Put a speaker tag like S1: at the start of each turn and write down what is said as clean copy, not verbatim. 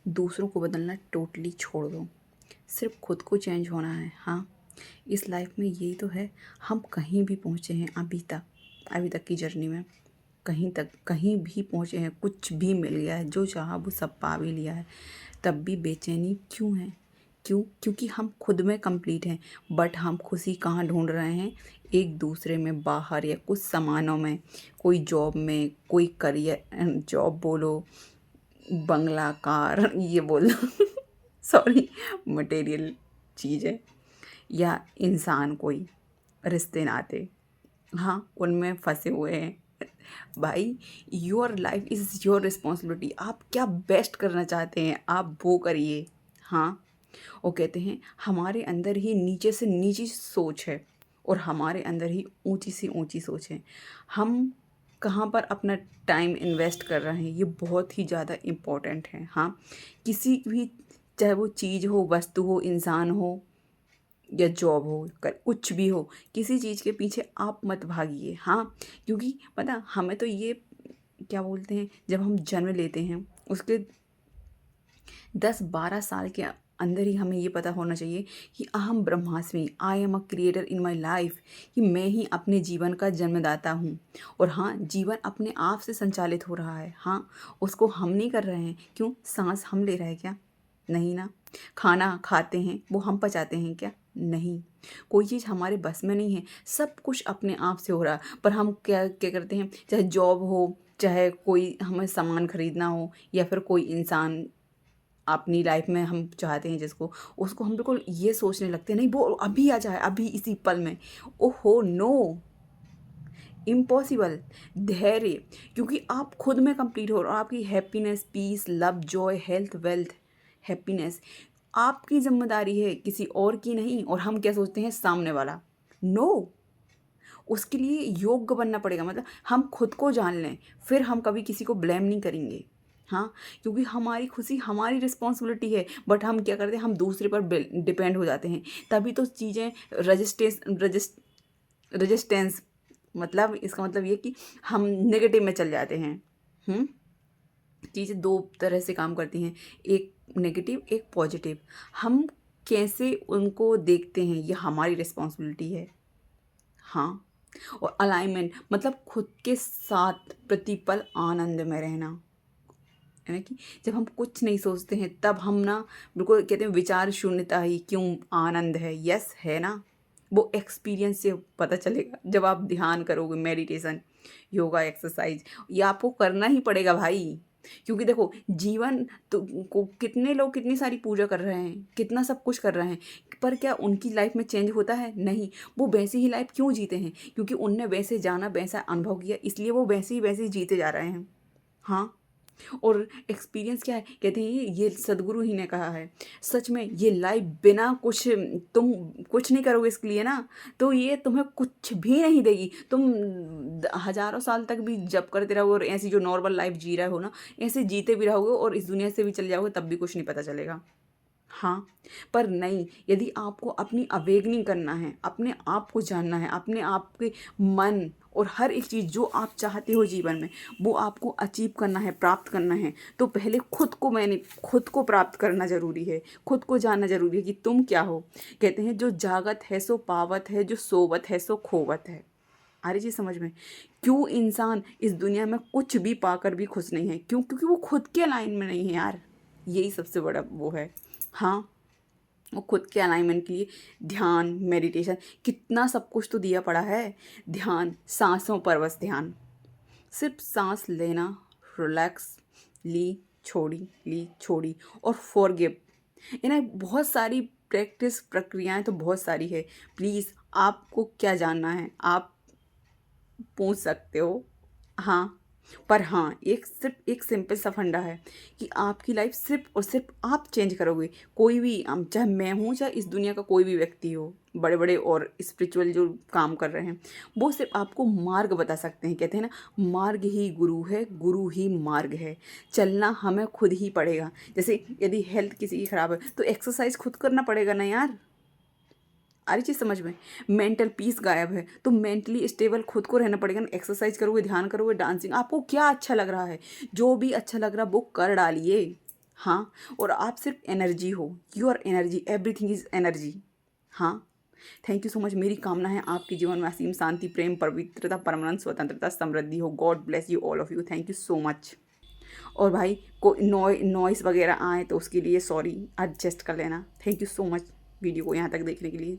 S1: दूसरों को बदलना टोटली छोड़ दो, सिर्फ खुद को चेंज होना है। हाँ, इस लाइफ में यही तो है। हम कहीं भी पहुँचे हैं अभी तक की जर्नी में, कहीं भी पहुँचे हैं, कुछ भी मिल गया है, जो चाहा वो सब पा भी लिया है, तब भी बेचैनी क्यों है? क्योंकि हम खुद में कंप्लीट हैं, बट हम खुशी कहाँ ढूंढ रहे हैं? एक दूसरे में, बाहर या कुछ सामानों में, कोई जॉब में, कोई करियर, जॉब बोलो, बंगला, कार, ये बोलो सॉरी, मटेरियल चीज़ है, या इंसान, कोई रिश्ते नाते, हाँ, उनमें फंसे हुए हैं। भाई, your life is your responsibility. आप क्या बेस्ट करना चाहते हैं, आप वो करिए। हाँ, वो कहते हैं हमारे अंदर ही नीचे से नीची सोच है और हमारे अंदर ही ऊंची से ऊंची सोच है। हम कहाँ पर अपना टाइम इन्वेस्ट कर रहे हैं, ये बहुत ही ज़्यादा इम्पोर्टेंट है। हाँ, किसी भी, चाहे वो चीज़ हो, वस्तु हो, इंसान हो, या जॉब हो, कुछ भी हो, किसी चीज़ के पीछे आप मत भागिए। हाँ, क्योंकि पता हमें तो ये क्या बोलते हैं, जब हम जन्म लेते हैं उसके 10-12 साल के अंदर ही हमें ये पता होना चाहिए कि अहम ब्रह्मास्मि, I am a creator in my life, कि मैं ही अपने जीवन का जन्मदाता हूँ। और हाँ, जीवन अपने आप से संचालित हो रहा है। हाँ, उसको हम नहीं कर रहे हैं। क्यों? सांस हम ले रहे हैं क्या? नहीं ना। खाना खाते हैं, वो हम पचाते हैं क्या? नहीं। कोई चीज़ हमारे बस में नहीं है, सब कुछ अपने आप से हो रहा है। पर हम क्या क्या करते हैं, चाहे जॉब हो, चाहे कोई हमें सामान खरीदना हो, या फिर कोई इंसान अपनी लाइफ में हम चाहते हैं जिसको, उसको हम बिल्कुल ये सोचने लगते हैं, नहीं वो अभी आ जाए, अभी इसी पल में। ओहो नो, इम्पॉसिबल। धैर्य, क्योंकि आप खुद में कंप्लीट हो और आपकी happiness, peace, love, joy, health, wealth, happiness आपकी जिम्मेदारी है, किसी और की नहीं। और हम क्या सोचते हैं, सामने वाला। नो, उसके लिए योग्य बनना पड़ेगा। मतलब हम खुद को जान लें, फिर हम कभी किसी को ब्लेम नहीं करेंगे। हाँ, क्योंकि हमारी खुशी हमारी रिस्पॉन्सिबिलिटी है, बट हम क्या करते हैं, हम दूसरे पर डिपेंड हो जाते हैं। तभी तो चीज़ें रजिस्टेंस, मतलब इसका मतलब ये कि हम नेगेटिव में चल जाते हैं। हम्म, चीज़ें दो तरह से काम करती हैं, एक नेगेटिव, एक पॉजिटिव। हम कैसे उनको देखते हैं, ये हमारी रिस्पॉन्सिबिलिटी है। हाँ, और अलाइनमेंट मतलब खुद के साथ प्रतिपल आनंद में रहना, है ना, कि जब हम कुछ नहीं सोचते हैं तब हम ना, बिल्कुल कहते हैं विचार शून्यता ही क्यों आनंद है। यस, है ना। वो एक्सपीरियंस से पता चलेगा जब आप ध्यान करोगे, मेडिटेशन, योगा, एक्सरसाइज, ये आपको करना ही पड़ेगा भाई। क्योंकि देखो, जीवन तो को कितने लोग कितनी सारी पूजा कर रहे हैं, कितना सब कुछ कर रहे हैं, पर क्या उनकी लाइफ में चेंज होता है? नहीं। वो वैसी ही लाइफ क्यों जीते हैं? क्योंकि उनने वैसे जाना, वैसा अनुभव किया, इसलिए वो वैसे ही जीते जा रहे हैं। हाँ, और एक्सपीरियंस क्या है, कहते हैं ये सदगुरु ही ने कहा है। सच में ये लाइफ बिना कुछ, तुम कुछ नहीं करोगे इसके लिए ना, तो ये तुम्हें कुछ भी नहीं देगी। तुम हजारों साल तक भी जब करते रहोगे और ऐसी जो नॉर्मल लाइफ जी रहे हो ना, ऐसे जीते भी रहोगे और इस दुनिया से भी चले जाओगे, तब भी कुछ नहीं पता चलेगा। हाँ, पर नहीं, यदि आपको अपनी अवेगनिंग करना है, अपने आप को जानना है, अपने आप के मन और हर एक चीज़ जो आप चाहते हो जीवन में, वो आपको अचीव करना है, प्राप्त करना है, तो पहले खुद को प्राप्त करना ज़रूरी है, खुद को जानना ज़रूरी है कि तुम क्या हो। कहते हैं जो जागत है सो पावत है, जो सोवत है सो खोवत है। आ रही चीज़ समझ में? क्यों इंसान इस दुनिया में कुछ भी पाकर भी खुश नहीं है? क्यों? क्योंकि वो खुद के लाइन में नहीं है यार। यही सबसे बड़ा वो है। हाँ, वो खुद के अलाइनमेंट के लिए ध्यान, मेडिटेशन, कितना सब कुछ तो दिया पड़ा है। ध्यान, सांसों पर बस ध्यान, सिर्फ सांस लेना, रिलैक्स, ली छोड़ी, और फॉरगिव। इन्हें बहुत सारी प्रैक्टिस प्रक्रियाएं तो बहुत सारी है। प्लीज़, आपको क्या जानना है आप पूछ सकते हो। हाँ, पर हाँ, सिर्फ एक सिंपल सा फंडा है कि आपकी लाइफ सिर्फ और सिर्फ आप चेंज करोगे। कोई भी चाहे मैं हूँ, चाहे इस दुनिया का कोई भी व्यक्ति हो, बड़े बड़े और स्पिरिचुअल जो काम कर रहे हैं, वो सिर्फ आपको मार्ग बता सकते हैं। कहते हैं ना, मार्ग ही गुरु है, गुरु ही मार्ग है। चलना हमें खुद ही पड़ेगा। जैसे यदि हेल्थ किसी की ख़राब है तो एक्सरसाइज खुद करना पड़ेगा ना यार। आ रही चीज़ समझ में? मेंटल पीस गायब है तो मेंटली स्टेबल खुद को रहना पड़ेगा ना। एक्सरसाइज करोगे, ध्यान करोगे, डांसिंग, आपको क्या अच्छा लग रहा है, जो भी अच्छा लग रहा है वो कर डालिए। हाँ, और आप सिर्फ एनर्जी हो, you are energy, everything is energy. हाँ, थैंक यू सो मच। मेरी कामना है आपके जीवन में असीम शांति, प्रेम, पवित्रता, परमानंद, स्वतंत्रता, समृद्धि हो। God bless you all of you. Thank you so much. और भाई को नॉइस वगैरह आए तो उसके लिए सॉरी, एडजस्ट कर लेना। Thank you so much video को यहाँ तक देखने के लिए।